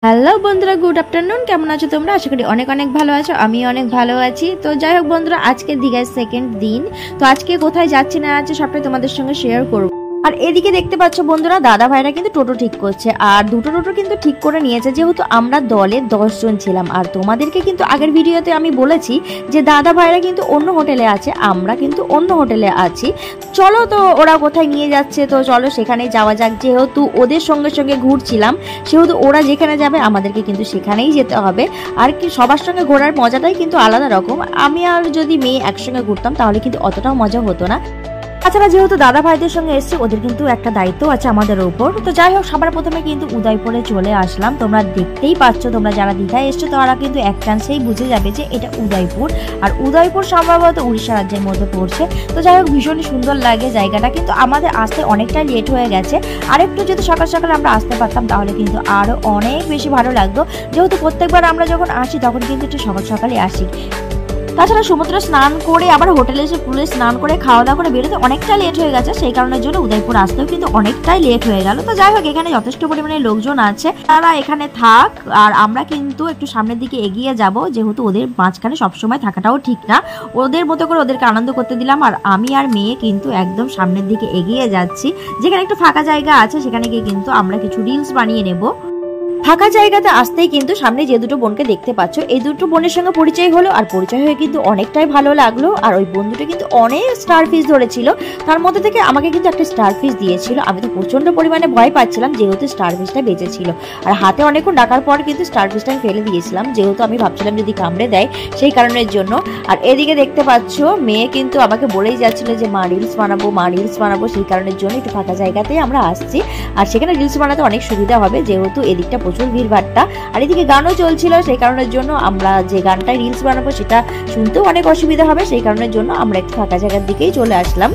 Hello বন্ধুরা, good afternoon. কেমন আছো তোমরা? আশা করি অনেক অনেক ভালো আছো। আমি অনেক ভালো আছি। তো যাই হোক বন্ধুরা, আজকে দীঘার সেকেন্ড দিন। তো আজকে কোথায় যাচ্ছি না যাচ্ছি সবটাই তোমাদের সঙ্গে শেয়ার করবো। আর এদিকে দেখতে পাচ্ছ বন্ধুরা, দাদা ভাইরা কিন্তু টোটো ঠিক করছে। আর দুটো টোটো কিন্তু ঠিক করে নিয়েছে, যেহেতু আমরা দলে 10 জন ছিলাম। আর তোমাদেরকে কিন্তু আগের ভিডিওতে আমি বলেছি যে দাদা ভাইরা কিন্তু অন্য হোটেলে আছে, আমরা কিন্তু অন্য হোটেলে আছি। চলো তো ওরা কোথায় নিয়ে যাচ্ছে, তো চলো সেখানে যাওয়া যাক। যেহেতু ওদের সঙ্গে সঙ্গে ঘুরছিলাম, সেহেতু ওরা যেখানে যাবে আমাদেরকে কিন্তু সেখানেই যেতে হবে। আর কি সবার সঙ্গে ঘোরার মজাটাই কিন্তু আলাদা রকম। আমি আর যদি মেয়ে একসঙ্গে ঘুরতাম তাহলে কিন্তু অতটাও মজা হতো না। তাছাড়া যেহেতু দাদা ভাইদের সঙ্গে এসছে, ওদের কিন্তু একটা দায়িত্ব আছে আমাদের উপর। তো যাই হোক, সবার প্রথমে কিন্তু উদয়পুরে চলে আসলাম। তোমরা দেখতেই পাচ্ছ, তোমরা যারা দীঘায় এসছো তারা কিন্তু এক চান্সেই বুঝে যাবে যে এটা উদয়পুর। আর উদয়পুর সম্ভবত উড়িষ্যা রাজ্যের মধ্যে পড়ছে। তো যাই হোক, ভীষণই সুন্দর লাগে জায়গাটা। কিন্তু আমাদের আসতে অনেকটা লেট হয়ে গেছে। আর একটু যদি সকাল সকাল আমরা আসতে পারতাম তাহলে কিন্তু আরো অনেক বেশি ভালো লাগতো। যেহেতু প্রত্যেকবার আমরা যখন আসি তখন কিন্তু একটু সকাল সকালে আসি। তাছাড়া সমুদ্রে স্নান করে আবার হোটেলে এসে পুলে স্নান করে খাওয়া দাওয়া করে বেরোতে অনেকটা লেট হয়ে গেছে। সেই কারণের জন্য উদয়পুর আসতেও কিন্তু অনেকটাই লেট হয়ে গেল। তো যাই হোক, এখানে যথেষ্ট পরিমাণে লোকজন আছে, তারা এখানে থাক। আর আমরা কিন্তু একটু সামনের দিকে এগিয়ে যাব, যেহেতু ওদের মাঝখানে সবসময় থাকাটাও ঠিক না। ওদের মতো করে ওদেরকে আনন্দ করতে দিলাম। আর আমি আর মেয়ে কিন্তু একদম সামনের দিকে এগিয়ে যাচ্ছি। যেখানে একটু ফাঁকা জায়গা আছে সেখানে গিয়ে কিন্তু আমরা কিছু রিলস বানিয়ে নেব। ফাঁকা জায়গাতে আসতেই কিন্তু সামনে যে দুটো বোনকে দেখতে পাচ্ছ, এই দুটো বোনের সঙ্গে পরিচয় হলো। আর পরিচয় হয়ে কিন্তু অনেকটাই ভালো লাগলো। আর ওই বন্ধুটা কিন্তু অনেক স্টার ফিশ ধরেছিল, তার মধ্যে থেকে আমাকে কিন্তু একটা স্টার ফিশ দিয়েছিল। আমি তো প্রচন্ড পরিমাণে ভয় পাচ্ছিলাম, যেহেতু স্টার ফিশটা বেঁচেছিল। আর হাতে অনেকক্ষণ ডাকার পর কিন্তু স্টার ফিশটা আমি ফেলে দিয়েছিলাম, যেহেতু আমি ভাবছিলাম যদি কামড়ে দেয়, সেই কারণের জন্য। আর এদিকে দেখতে পাচ্ছ, মেয়ে কিন্তু আমাকে বলেই যাচ্ছিল যে মা রিলস বানাবো, মা রিলস বানাবো। সেই কারণের জন্য একটু ফাঁকা জায়গাতেই আমরা আসছি। আর সেখানে রিলস বানাতে অনেক সুবিধা হবে, যেহেতু এদিকটা প্রচুর ভিড়ভাট্টা। আর এদিকে গানও চলছিল, সেই কারণের জন্য আমরা যে গানটায় রিলস বানাবো সেটা শুনতেও অনেক অসুবিধা হবে। সেই কারণের জন্য আমরা একটু ফাঁকা জায়গার দিকেই চলে আসলাম।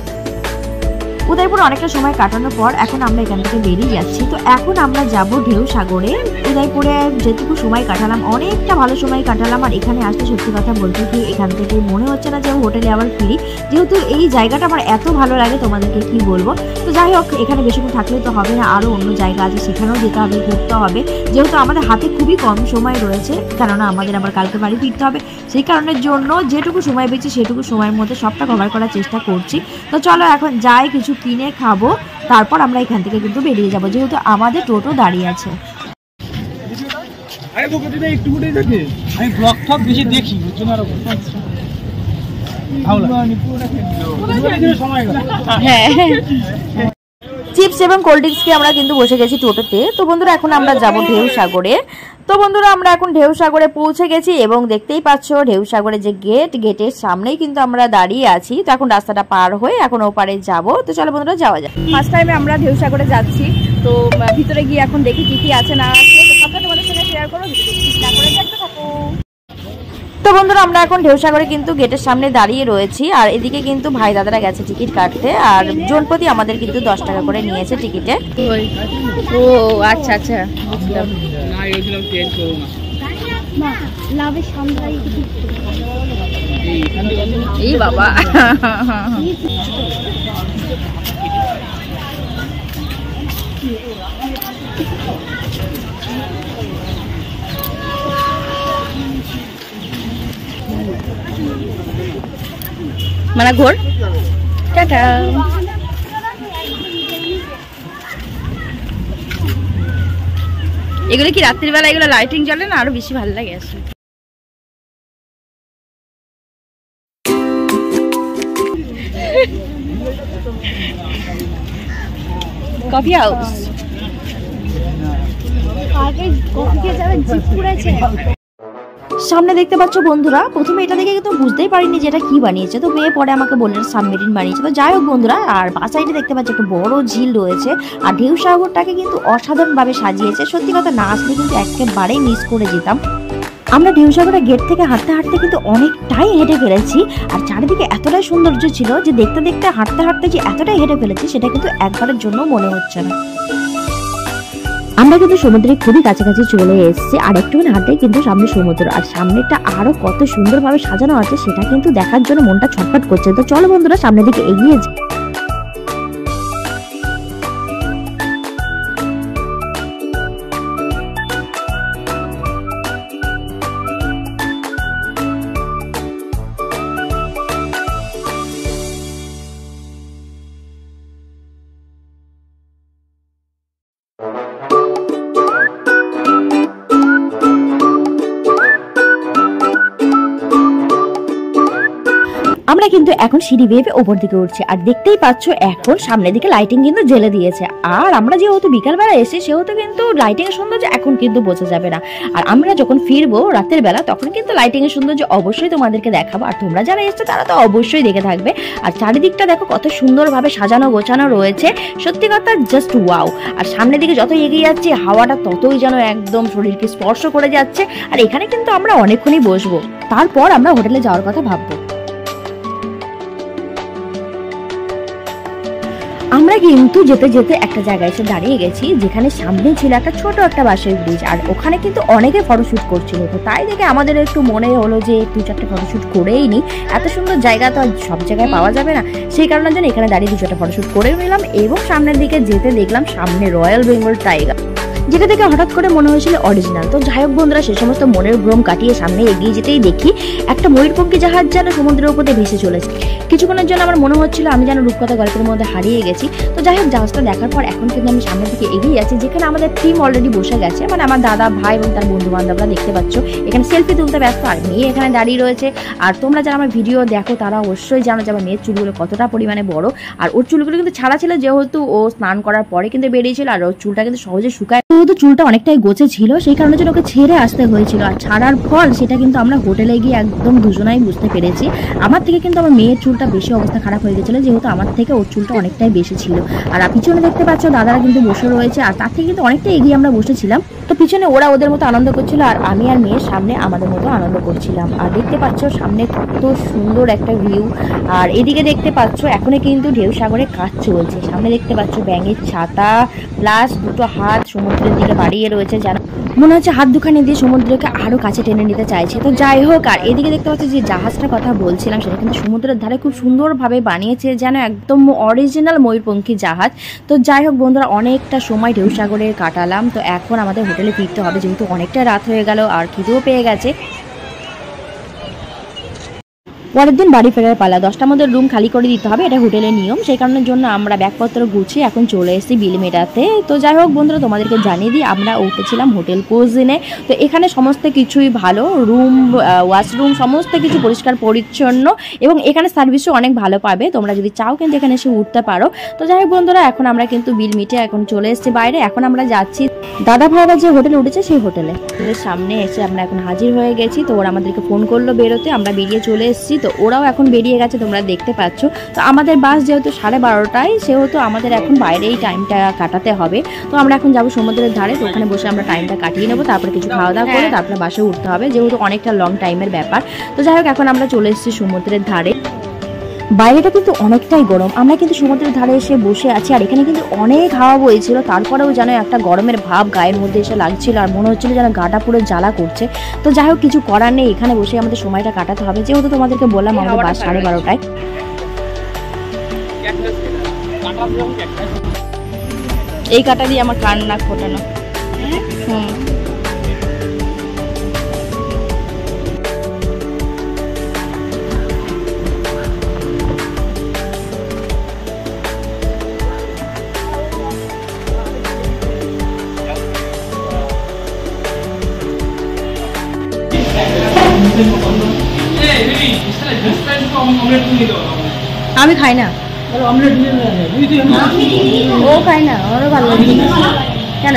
উদয়পুরে অনেকটা সময় কাটানোর পর এখন আমরা এখান থেকে বেরিয়ে যাচ্ছি। তো এখন আমরা যাব ঢেউ সাগরে। উদয়পুরে যেটুকু সময় কাটালাম, অনেকটা ভালো সময় কাটালাম। আর এখানে আসতে সত্যি কথা বলতে কি, এখান থেকে মনে হচ্ছে না যে হোটেলে আবার ফিরি, যেহেতু এই জায়গাটা আমার এত ভালো লাগে, তোমাদেরকে কি বলবো। তো যাই হোক, এখানে বেশিক্ষণ থাকলে তো হবে না, আরও অন্য জায়গা আছে, সেখানেও যেতে হবে, ঘুরতে হবে। যেহেতু আমাদের হাতে খুবই কম সময় রয়েছে, কেননা আমাদের আবার কালকে বাড়ি ফিরতে হবে। সেই কারণের জন্য যেটুকু সময় পেয়েছি সেটুকু সময়ের মধ্যে সবটা কভার করার চেষ্টা করছি। তো চলো এখন যাই, কিছু কিনে খাবো, তারপর আমরা এখান থেকে কিন্তু বেরিয়ে যাব, যেহেতু আমাদের টোটো দাঁড়িয়ে আছে। আমি ব্লগ টক বেশি দেখি, চিপস এবং কোল্ড ড্রিঙ্কস কে আমরা কিন্তু বসে গেছি টোটোতে। তো বন্ধুরা, এখন আমরা যাব ঢেউ সাগরে। তো বন্ধুরা, আমরা এখন ঢেউ সাগরে পৌঁছে গেছি এবং দেখতেই পাচ্ছ ঢেউ সাগরে যে গেটের সামনেই কিন্তু আমরা দাঁড়িয়ে আছি। তো এখন রাস্তাটা পার হয়ে এখন ওপারে যাব। তো চলো বন্ধুরা, যাওয়া যাক। ফার্স্ট টাইমে আমরা ঢেউ সাগরে যাচ্ছি। তো ভিতরে গিয়ে এখন দেখি কি কি আছে না আছে, তো সবটা তোমাদের সঙ্গে শেয়ার করো। না করে দেখতে থাকো। তো বন্ধুরা, আমরা এখন ঢেউ সাগরে কিন্তু গেটের সামনে দাঁড়িয়ে রয়েছি। আর এদিকে কিন্তু ভাই দাদারা গেছে টিকিট কাটতে। আর জনপ্রতি আমাদের কিন্তু 10 টাকা করে নিয়েছে টিকিটে। ও আচ্ছা আচ্ছা, বুঝলাম। এই বাবা, মানে ঘোর। টাটা। এগুলো কি রাত্রিবেলা এগুলো লাইটিং জ্বলে না, আরো বেশি ভালো লাগে আসলে। Coffee house. সামনে দেখতে পাচ্ছ বন্ধুরা, প্রথমে এটা দেখে কিন্তু বুঝতেই পারিনি যে এটা কি বানিয়েছে। তো মেয়ে পরে আমাকে বললেন সাবমেরিন বানিয়েছে। তো যাই হোক বন্ধুরা, আর বাঁ সাইডে দেখতে পাচ্ছ একটা বড় ঝিল রয়েছে। আর ঢেউ সাগরটাকে কিন্তু অসাধারণভাবে সাজিয়েছে। সত্যি কথা, না আসলে কিন্তু একেবারেই মিস করে যেতাম। আমরা ঢেউ সাগরের গেট থেকে হাঁটতে হাঁটতে কিন্তু অনেকটাই হেঁটে ফেলেছি। আর চারিদিকে এতটাই সৌন্দর্য ছিল যে দেখতে দেখতে হাঁটতে হাঁটতে যে এতটাই হেঁটে ফেলেছি সেটা কিন্তু একবারের জন্য মনে হচ্ছে না। আমরা কিন্তু সমুদ্রের খুবই কাছাকাছি চলে এসেছি। আর একটুখানি হাঁটে কিন্তু সামনে সমুদ্র, আর সামনেটা আরো কত সুন্দরভাবে সাজানো আছে সেটা কিন্তু দেখার জন্য মনটা ছটফট করছে। তো চলো বন্ধুরা, সামনের দিকে এগিয়ে যাই। আমরা কিন্তু এখন সিঁড়ি বেয়ে ওপর দিকে উঠছি, আর দেখতেই পাচ্ছ এখন সামনের দিকে লাইটিং কিন্তু জেলে দিয়েছে। আর আমরা যেহেতু বিকালবেলা এসে সেহেতু কিন্তু লাইটিং এর সৌন্দর্য এখন কিন্তু বোঝা যাবে না। আর আমরা যখন ফিরবো রাতের বেলা তখন কিন্তু লাইটিং এর সৌন্দর্য অবশ্যই তোমাদেরকে দেখাবো, আর তোমরা যারা এসছো তারা তো অবশ্যই দেখে থাকবে। আর চারিদিকটা দেখো কত সুন্দরভাবে সাজানো গোছানো রয়েছে, সত্যি কথা জাস্ট ওয়াও। আর সামনের দিকে যত এগিয়ে যাচ্ছে হাওয়াটা ততই যেন একদম শরীরকে স্পর্শ করে যাচ্ছে। আর এখানে কিন্তু আমরা অনেকক্ষণই বসবো, তারপর আমরা হোটেলে যাওয়ার কথা ভাববো। আমরা কিন্তু যেতে যেতে একটা জায়গায় এসে দাঁড়িয়ে গেছি যেখানে সামনে ছিল একটা ছোট একটা বাঁশের ব্রিজ, আর ওখানে কিন্তু অনেকে ফটোশুট করছিল। তো তাই দেখে আমাদের একটু মনে হলো যে 2-4টা ফটোশুট করেই নি, এত সুন্দর জায়গা তো সব জায়গায় পাওয়া যাবে না, সেই কারণের জন্য এখানে দাঁড়িয়ে 2-4টা ফটোশুট করে নিলাম। এবং সামনের দিকে যেতে দেখলাম সামনে রয়্যাল বেঙ্গল টাইগার, যেটা থেকে হঠাৎ করে মনে হয়েছিল অরিজিনাল। তো যাই হোক বন্ধুরা, সে সমস্ত মনের ভ্রম কাটিয়ে সামনে এগিয়ে যেতেই দেখি একটা ময়ূরপঙ্খী জাহাজ যেন সমুদ্রের উপর দিয়ে ভেসে চলেছে। কিছুক্ষণের জন্য আমার মনে হচ্ছিল আমি যেন রূপকথা গল্পের মধ্যে হারিয়ে গেছি। তো যাই হোক, জাহাজটা দেখার পর এখন কিন্তু আমি সামনের দিকে এগিয়ে যাচ্ছি, যেখানে আমাদের টিম অলরেডি বসে গেছে, মানে আমার দাদা ভাই এবং তার বন্ধু বান্ধবরা দেখতে পাচ্ছ এখানে সেলফি তুলতে ব্যস্ত, আর মেয়ে এখানে দাঁড়িয়ে রয়েছে। আর তোমরা যারা আমার ভিডিও দেখো তারা অবশ্যই জানো যে আমার মেয়ের চুলগুলো কতটা পরিমাণে বড়। আর ওর চুলগুলো কিন্তু ছাড়া ছিল, যেহেতু ও স্নান করার পরে কিন্তু বেরিয়েছিল, আর ওর চুলটা কিন্তু সহজে শুকায়, যেহেতু চুলটা অনেকটাই গোছে ছিল সেই কারণে জন্য ওকে ছেড়ে আসতে হয়েছিল। আর ছাড়ার ফল সেটা কিন্তু আমরা হোটেলে গিয়ে একদম দুজনাই বুঝতে পেরেছি। আমার থেকে কিন্তু আমার মেয়ের চুলটা বেশি অবস্থা খারাপ হয়ে গেছিল, যেহেতু আমার থেকে ওর চুলটা অনেকটাই বেশি ছিল। আর পিছনে দেখতে পাচ্ছ দাদারা কিন্তু বসে রয়েছে, আর তার থেকে কিন্তু অনেকটা এগিয়ে আমরা বসেছিলাম। তো পিছনে ওরা ওদের মতো আনন্দ করছিল, আর আমি আর মেয়ের সামনে আমাদের মতো আনন্দ করছিলাম। আর দেখতে পাচ্ছ সামনে কত সুন্দর একটা ভিউ। আর এদিকে দেখতে পাচ্ছ এখনই কিন্তু ঢেউ সাগরে কাজ চলছে। সামনে দেখতে পাচ্ছ ব্যাঙের ছাতা প্লাস 2টো হাত সমুদ্রের দিকে বাড়িয়ে রয়েছে, যেন মনে হচ্ছে হাত দুখানি দিয়ে সমুদ্রকে আরো কাছে টেনে নিতে চাইছে। তো যাই হোক, আর এদিকে দেখতে পাচ্ছি যে জাহাজটার কথা বলছিলাম সেটা কিন্তু সমুদ্রের ধারে খুব সুন্দরভাবে বানিয়েছে, যেন একদম অরিজিনাল ময়ূরপঙ্খী জাহাজ। তো যাই হোক বন্ধুরা, অনেকটা সময় ঢেউ সাগরে কাটালাম। তো এখন আমাদের হোটেলে ফিরতে হবে, যেহেতু অনেকটা রাত হয়ে গেল আর খিদেও পেয়ে গেছে। পরের দিন বাড়ি ফেরার পালা, 10টার মধ্যে রুম খালি করে দিতে হবে, এটা হোটেলের নিয়ম। সেই কারণের জন্য আমরা ব্যাগপত্র গুছিয়ে এখন চলে এসেছি বিল মেটাতে। তো যাই হোক বন্ধুরা, তোমাদেরকে জানিয়ে দিই আমরা উঠেছিলাম হোটেল কুজিনে। তো এখানে সমস্ত কিছুই ভালো, রুম ওয়াশরুম সমস্ত কিছু পরিষ্কার পরিচ্ছন্ন, এবং এখানে সার্ভিসও অনেক ভালো পাবে, তোমরা যদি চাও কিন্তু এখানে এসে উঠতে পারো। তো যাই হোক বন্ধুরা, এখন আমরা কিন্তু বিল মিটে এখন চলে এসেছি বাইরে। এখন আমরা যাচ্ছি দাদা ভাইরা যে হোটেলে উঠেছে সেই হোটেলে, সামনে এসে আমরা এখন হাজির হয়ে গেছি। তো ওরা আমাদেরকে ফোন করলো বেরোতে, আমরা বেরিয়ে চলে এসেছি। তো ওরাও এখন বেরিয়ে গেছে, তোমরা দেখতে পাচ্ছ। তো আমাদের বাস যেহেতু 12:30টায়, সেহেতু আমাদের এখন বাইরেই টাইমটা কাটাতে হবে। তো আমরা এখন যাবো সমুদ্রের ধারে, তো ওখানে বসে আমরা টাইমটা কাটিয়ে নেবো, তারপরে কিছু খাওয়া দাওয়া করে তারপরে বাসে উঠতে হবে, যেহেতু অনেকটা লং টাইমের ব্যাপার। তো যাই হোক, এখন আমরা চলে এসেছি সমুদ্রের ধারে। বাইরেটা কিন্তু অনেকটাই গরম, আমরা কিন্তু সমুদ্রের ধারে এসে বসে আছি, আর এখানে কিন্তু অনেক হাওয়া বইছিল, তারপরেও যেন একটা গরমের ভাব গায়ের মধ্যে এসে লাগছিল, আর মনে হচ্ছিল যেন গাটা পুরো জ্বালা করছে। তো যাই হোক, কিছু করার নেই, এখানে বসে আমাদের সময়টা কাটাতে হবে, যেহেতু তোমাদেরকে বললাম আমাদের বাস 12:30টায়। এই কাটা দিয়ে আমার কান নাক ফোটানো। আমি খাই না, ও খাই না, আমারও ভালো লাগে। কেন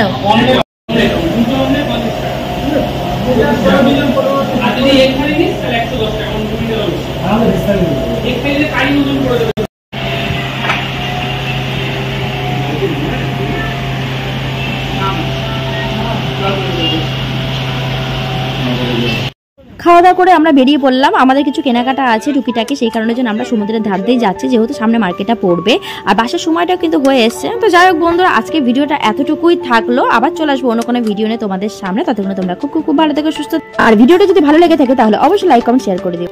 খাওয়া দাওয়া করে আমরা বেরিয়ে পড়লাম। আমাদের কিছু কেনাকাটা আছে টুকিটাকি, সেই কারণের জন্য আমরা সমুদ্রের ধার দিয়ে যাচ্ছি, যেহেতু সামনে মার্কেটটা পড়বে আর বাসের সময়টাও কিন্তু হয়ে এসছে। তো যাই হোক বন্ধুরা, আজকে ভিডিওটা এতটুকুই থাকলো, আবার চলে আসবো অন্য কোনো ভিডিও নিয়ে তোমাদের সামনে। ততক্ষণ তোমরা খুব ভালো থেকো, সুস্থ। আর ভিডিওটা যদি ভালো লেগে থাকে তাহলে অবশ্যই লাইক কমেন্ট শেয়ার করে দিও।